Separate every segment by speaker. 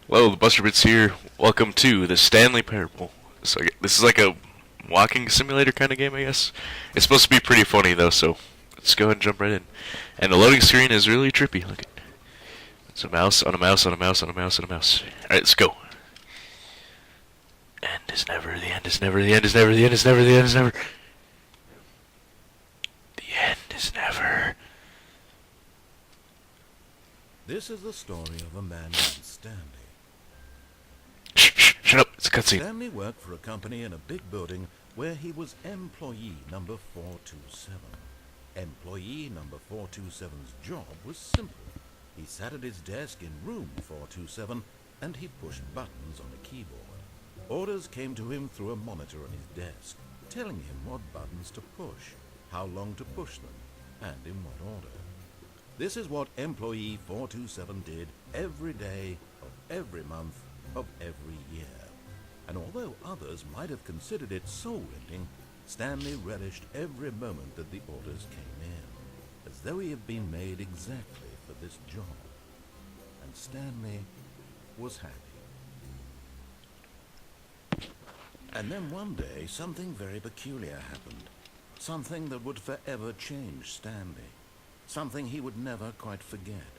Speaker 1: Hello, the Buster Bits here. Welcome to the Stanley Parable. So this is like a walking simulator kind of game, I guess. It's supposed to be pretty funny though, so let's go ahead and jump right in. And the loading screen is really trippy. Look, it's a mouse on a mouse on a mouse on a mouse on a mouse. All right, let's go. End is never. The end is never. The end is never. The end is never. The end is never. The end is never.
Speaker 2: This is the story of a man named Stanley.
Speaker 1: Shut up, it's a cutscene.
Speaker 2: Stanley worked for a company in a big building where he was employee number 427. Employee number 427's job was simple. He sat at his desk in room 427 and he pushed buttons on a keyboard. Orders came to him through a monitor on his desk, telling him what buttons to push, how long to push them, and in what order. This is what employee 427 did every day of every month of every year. And although others might have considered it soul-rending, Stanley relished every moment that the orders came in, as though he had been made exactly for this job. And Stanley was happy. And then one day, something very peculiar happened. Something that would forever change Stanley. Something he would never quite forget.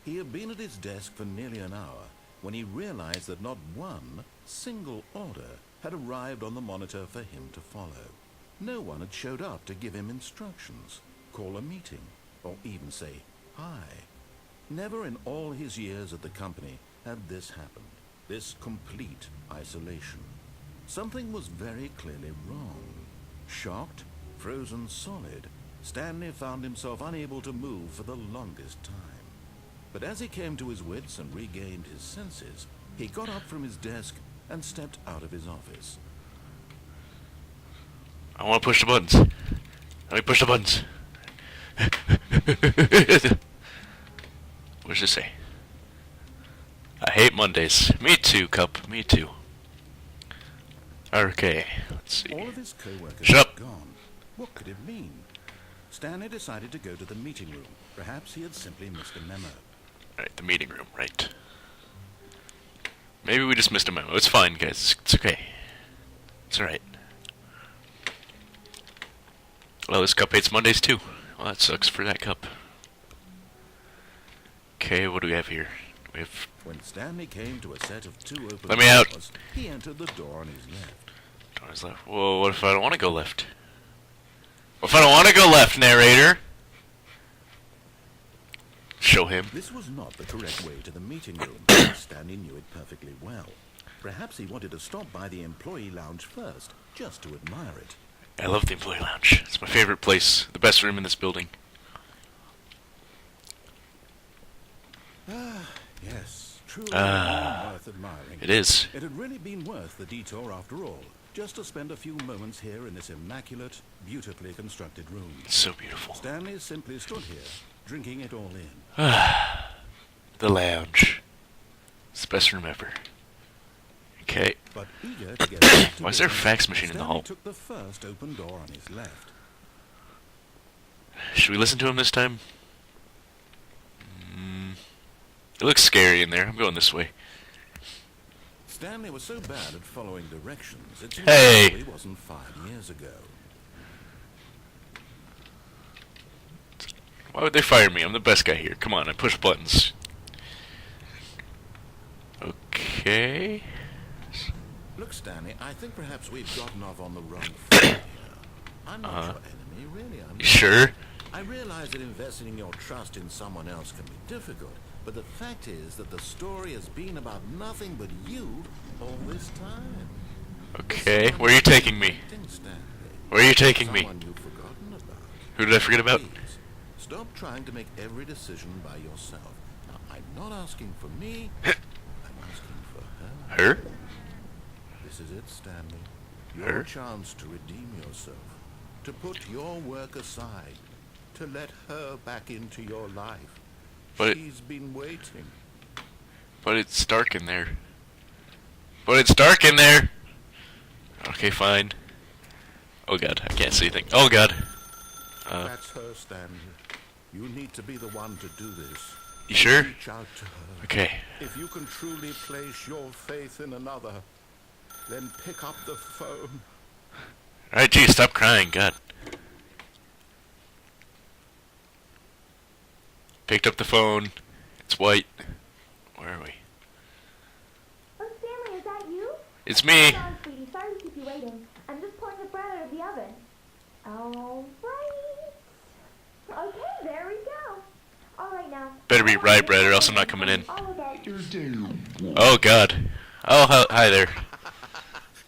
Speaker 2: He had been at his desk for nearly an hour when he realized that not one single order had arrived on the monitor for him to follow. No one had showed up to give him instructions, call a meeting, or even say hi. Never in all his years at the company had this happened, this complete isolation. Something was very clearly wrong. Shocked, frozen solid, Stanley found himself unable to move for the longest time. But as he came to his wits and regained his senses, he got up from his desk and stepped out of his office.
Speaker 1: I want to push the buttons. Let me push the buttons. What does it say? I hate Mondays. Me too, Cup. Me too. Okay, let's see.
Speaker 2: All of his co-workers
Speaker 1: Shut up.
Speaker 2: had gone. What could it mean? Stanley decided to go to the meeting room. Perhaps he had simply missed a memo.
Speaker 1: Alright, the meeting room, right. Maybe we just missed a memo. It's fine, guys. It's okay. It's alright. Well, this Cup hates Mondays too. Well, that sucks for that Cup. Okay, what do we have here? We have...
Speaker 2: When Stanley came to a set of two open
Speaker 1: Let me out.
Speaker 2: doors, he entered the door on his left.
Speaker 1: Doors left. Whoa, what if I don't want to go left? What if I don't want to go left, narrator? Show him.
Speaker 2: This was not the correct way to the meeting room. Stanley knew it perfectly well. Perhaps he wanted to stop by the employee lounge first, just to admire it.
Speaker 1: I love the employee lounge. It's my favorite place. The best room in this building.
Speaker 2: Yes, truly worth admiring.
Speaker 1: It is.
Speaker 2: It had really been worth the detour after all, just to spend a few moments here in this immaculate, beautifully constructed room.
Speaker 1: It's so beautiful.
Speaker 2: Stanley simply stood here, drinking it all in.
Speaker 1: The lounge. It's the best room ever. Okay.
Speaker 2: But eager to get back to
Speaker 1: Why is there a
Speaker 2: business,
Speaker 1: fax machine in the
Speaker 2: Stanley
Speaker 1: hall?
Speaker 2: took the first open door on his left.
Speaker 1: Should we listen to him this time? It looks scary in there. I'm going this way.
Speaker 2: Stanley was so bad at following directions, it seemed
Speaker 1: Hey!
Speaker 2: he wasn't 5 years ago.
Speaker 1: Why would they fire me? I'm the best guy here. Come on, I push buttons. Okay.
Speaker 2: Look, Stanley, I think perhaps we've gotten off on the wrong foot here. I'm not your enemy, really. I'm
Speaker 1: You sure?
Speaker 2: I realize that investing your trust in someone else can be difficult, but the fact is that the story has been about nothing but you all this time.
Speaker 1: Okay, where are you taking me? Where are you taking me?
Speaker 2: Someone you've forgotten about.
Speaker 1: Who did I forget about?
Speaker 2: Please, stop trying to make every decision by yourself. Now, I'm not asking for me, I'm asking for her.
Speaker 1: Her?
Speaker 2: This is it, Stanley.
Speaker 1: Her?
Speaker 2: Your chance to redeem yourself. To put your work aside. To let her back into your life.
Speaker 1: But
Speaker 2: She's been waiting.
Speaker 1: But it's dark in there. But it's dark in there! Okay, fine. Oh god, I can't see anything. Oh god.
Speaker 2: That's her, Stanley. You need to be the one to do this.
Speaker 1: You sure?
Speaker 2: Reach out to her.
Speaker 1: Okay.
Speaker 2: If you can truly place your faith in another, then pick up the phone.
Speaker 1: Alright, gee, stop crying, God. Picked up the phone. It's white. Where are we?
Speaker 3: Oh, Stanley, is that you?
Speaker 1: It's me.
Speaker 3: Hold on, sweetie. Sorry to keep you waiting. I'm just pulling the bread out of the oven. All right. Okay, there we go. All right, now.
Speaker 1: Better be rye bread or else I'm not coming in.
Speaker 3: All of it.
Speaker 1: Oh, God. Oh, hi there.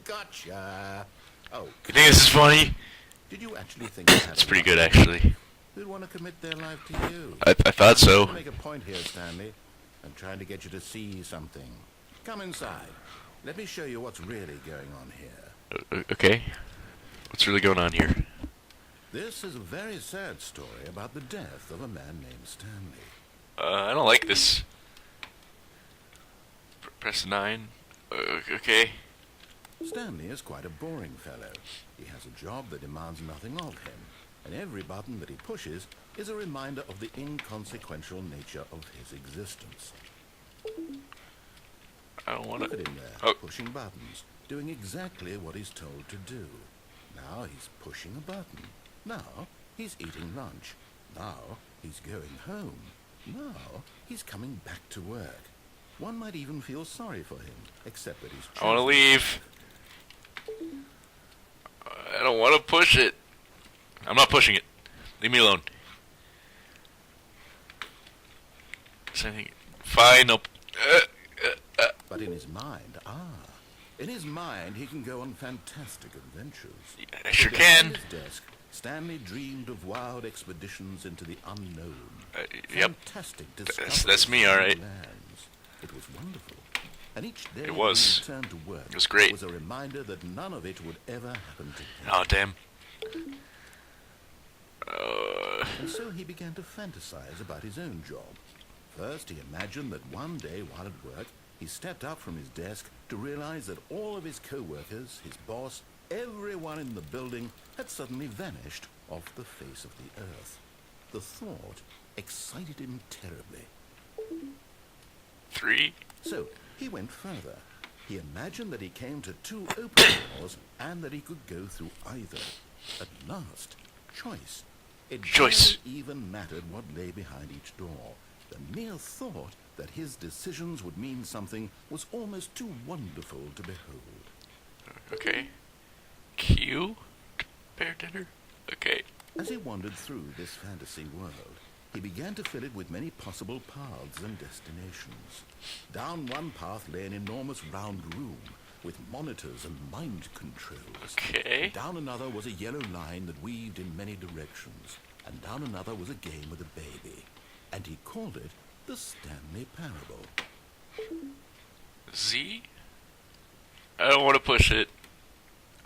Speaker 2: Gotcha. Oh,
Speaker 1: You think this is funny?
Speaker 2: did you actually think you had
Speaker 1: It's
Speaker 2: a
Speaker 1: pretty
Speaker 2: lot
Speaker 1: good,
Speaker 2: of people
Speaker 1: actually.
Speaker 2: who'd want to commit their life to you?
Speaker 1: I thought so.
Speaker 2: To make a point here, Stanley. I'm trying to get you to see something. Come inside. Let me show you what's really going on here.
Speaker 1: Okay. What's really going on here?
Speaker 2: This is a very sad story about the death of a man named Stanley.
Speaker 1: I don't like this. Press 9. Okay.
Speaker 2: Stanley is quite a boring fellow. He has a job that demands nothing of him, and every button that he pushes is a reminder of the inconsequential nature of his existence.
Speaker 1: I don't want
Speaker 2: Look
Speaker 1: to.
Speaker 2: at him there,
Speaker 1: Oh.
Speaker 2: pushing buttons, doing exactly what he's told to do. Now he's pushing a button. Now he's eating lunch. Now he's going home. Now he's coming back to work. One might even feel sorry for him, except that he's
Speaker 1: I want to
Speaker 2: choosing-
Speaker 1: leave. I don't want to push it. I'm not pushing it. Leave me alone. Is anything? Fine. Nope.
Speaker 2: But in his mind, in his mind he can go on fantastic adventures.
Speaker 1: I sure
Speaker 2: With his
Speaker 1: can.
Speaker 2: at his desk, Stanley dreamed of wild expeditions into the unknown.
Speaker 1: Yep.
Speaker 2: Fantastic
Speaker 1: That's
Speaker 2: discoveries
Speaker 1: me,
Speaker 2: of
Speaker 1: all
Speaker 2: new
Speaker 1: right.
Speaker 2: lands. It was wonderful. And each day
Speaker 1: It was.
Speaker 2: when he returned to work
Speaker 1: It was great.
Speaker 2: was a reminder that none of it would ever happen to him.
Speaker 1: Oh, damn.
Speaker 2: And so he began to fantasize about his own job. First, he imagined that one day while at work, he stepped up from his desk to realize that all of his co-workers, his boss, everyone in the building had suddenly vanished off the face of the earth. The thought excited him terribly.
Speaker 1: 3.
Speaker 2: So he went further. He imagined that he came to 2 open doors and that he could go through either. At last, choice. It
Speaker 1: Choice.
Speaker 2: barely even mattered what lay behind each door. The mere thought that his decisions would mean something was almost too wonderful to behold.
Speaker 1: Okay. Q. Bear dinner. Okay.
Speaker 2: As he wandered through this fantasy world, he began to fill it with many possible paths and destinations. Down one path lay an enormous round room with monitors and mind controls.
Speaker 1: Okay.
Speaker 2: Down another was a yellow line that weaved in many directions. And down another was a game with a baby. And he called it the Stanley Parable.
Speaker 1: Z. I don't want to push it.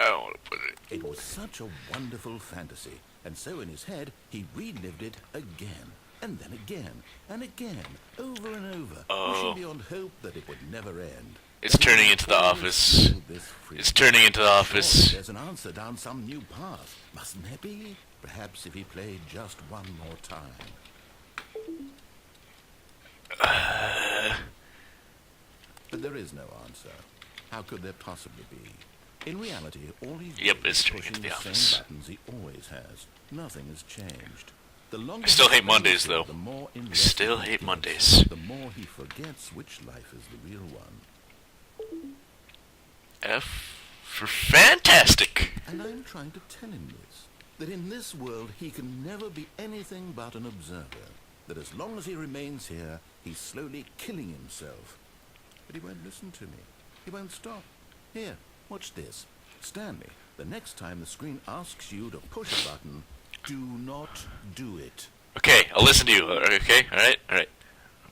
Speaker 1: I don't want to push it.
Speaker 2: It was such a wonderful fantasy, and so in his head he relived it again, and then again, and again, over and over, wishing beyond hope that it would never end.
Speaker 1: It's
Speaker 2: And he
Speaker 1: turning into The
Speaker 2: always
Speaker 1: Office.
Speaker 2: feel this freedom.
Speaker 1: It's turning into The
Speaker 2: Surely
Speaker 1: Office.
Speaker 2: there's an answer down some new path, mustn't there be? Perhaps if he played just one more time. But there is no answer. How could there possibly be? In reality, all he's
Speaker 1: Yep,
Speaker 2: doing
Speaker 1: it's
Speaker 2: is
Speaker 1: turning
Speaker 2: pushing
Speaker 1: into
Speaker 2: the
Speaker 1: The
Speaker 2: same
Speaker 1: Office.
Speaker 2: buttons he always has. Nothing has changed. The longer
Speaker 1: I still
Speaker 2: he
Speaker 1: hate
Speaker 2: spends
Speaker 1: Mondays,
Speaker 2: here,
Speaker 1: though.
Speaker 2: the more
Speaker 1: I
Speaker 2: invested
Speaker 1: still
Speaker 2: he
Speaker 1: hate
Speaker 2: gets,
Speaker 1: Mondays.
Speaker 2: The more he forgets which life is the real one.
Speaker 1: F for fantastic.
Speaker 2: And I'm trying to tell him this. That in this world he can never be anything but an observer. That as long as he remains here, he's slowly killing himself. But he won't listen to me. He won't stop. Here, watch this. Stanley, the next time the screen asks you to push a button, do not do it.
Speaker 1: Okay, I'll listen to you. Okay, alright. I'm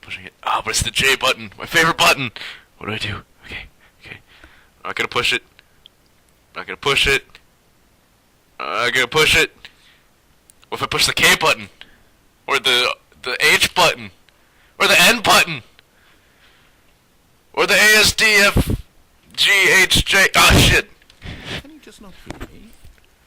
Speaker 1: pushing it. Ah, but it's the J button. My favorite button. What do I do? Okay. I'm not gonna push it. I'm gonna push it. What if I push the K button? Or the H button? Or the N button? Or the ASDFGHJ? Ah, shit.
Speaker 2: Can you just not hear me?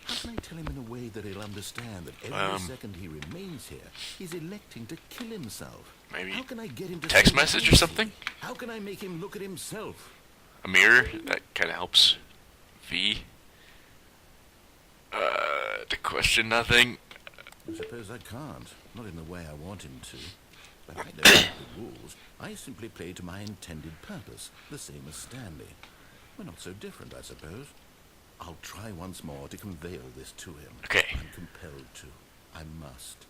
Speaker 2: How can I tell him in a way that he'll understand that every second he remains here, he's electing to kill himself?
Speaker 1: Maybe
Speaker 2: How can I get him to
Speaker 1: text
Speaker 2: say
Speaker 1: message or
Speaker 2: anything?
Speaker 1: something?
Speaker 2: How can I make him look at himself?
Speaker 1: A mirror? That kind of helps. V? To question nothing.
Speaker 2: I suppose I can't. Not in the way I want him to. But I don't break the rules. I simply play to my intended purpose, the same as Stanley. We're not so different, I suppose. I'll try once more to convey all this to him.
Speaker 1: Okay.
Speaker 2: I'm compelled to. I must.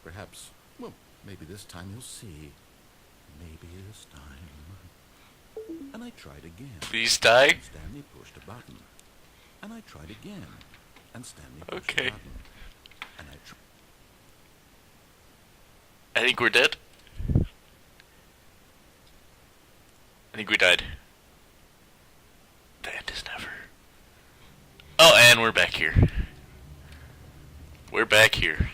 Speaker 2: Perhaps, well, maybe this time he'll see. Maybe this time. And I tried again.
Speaker 1: Please die.
Speaker 2: And Stanley pushed a button. And I tried again. And Stanley pushed
Speaker 1: Okay.
Speaker 2: a button. And I tried.
Speaker 1: I think we're dead. I think we died. The end is never. Oh, and we're back here. We're back here.